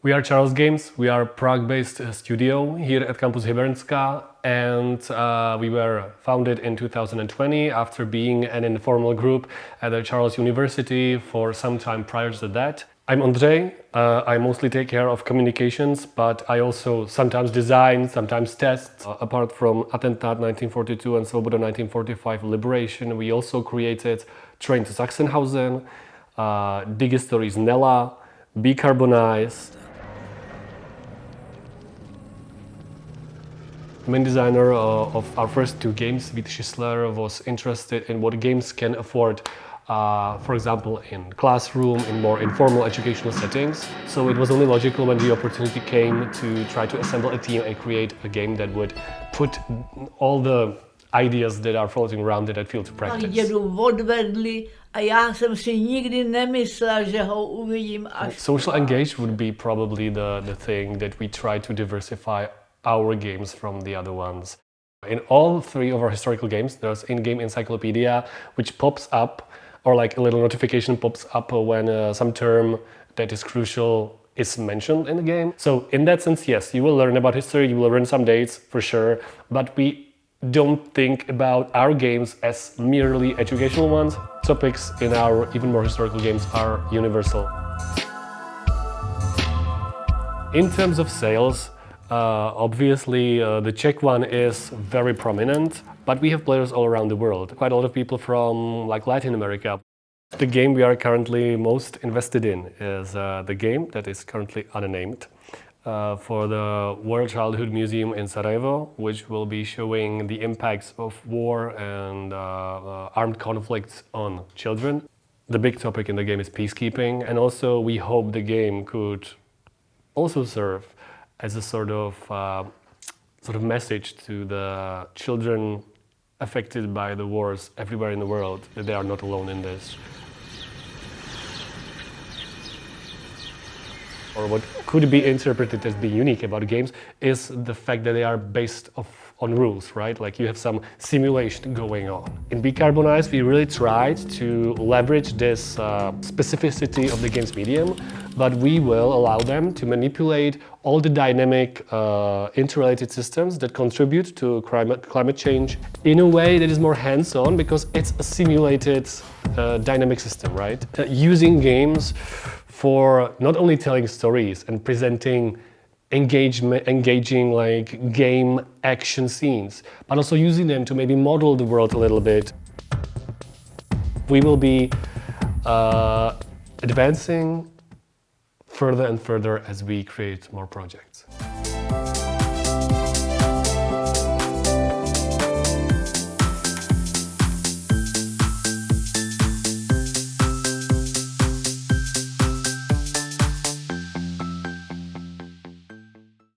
We are Charles Games. We are a Prague-based studio here at Campus Hybernská, and we were founded in 2020 after being an informal group at the Charles University for some time prior to that. I'm Ondřej. I mostly take care of communications, but I also sometimes design, sometimes test. Apart from Attentat 1942 and Svoboda 1945 Liberation, we also created Train to Sachsenhausen, Digistories Nella, Beecarbonize. The main designer of our first two games, Vít Schisler, was interested in what games can afford, for example, in classroom, in more informal educational settings. So it was only logical when the opportunity came to try to assemble a team and create a game that would put all the ideas that are floating around that field to practice. Dědu odvedli a já jsem si nikdy nemyslel, že ho uvidím až. Social engage would be probably the thing that we try to diversify our games from the other ones. In all three of our historical games, there's in-game encyclopedia, which pops up, or like a little notification pops up when some term that is crucial is mentioned in the game. So in that sense, yes, you will learn about history, you will learn some dates for sure, but we don't think about our games as merely educational ones. Topics in our even more historical games are universal. In terms of sales, obviously, the Czech one is very prominent, but we have players all around the world. Quite a lot of people from Latin America. The game we are currently most invested in is the game that is currently unnamed for the World Childhood Museum in Sarajevo, which will be showing the impacts of war and armed conflicts on children. The big topic in the game is peacekeeping, and also we hope the game could also serve as a sort of message to the children affected by the wars everywhere in the world, that they are not alone in this. Or what could be interpreted as being unique about games is the fact that they are based on rules, right? Like you have some simulation going on. In Beecarbonize, we really tried to leverage this specificity of the game's medium, but we will allow them to manipulate all the dynamic interrelated systems that contribute to climate change in a way that is more hands-on, because it's a simulated dynamic system, right? Using games for not only telling stories and presenting engaging like game action scenes, but also using them to maybe model the world a little bit. We will be advancing further and further as we create more projects.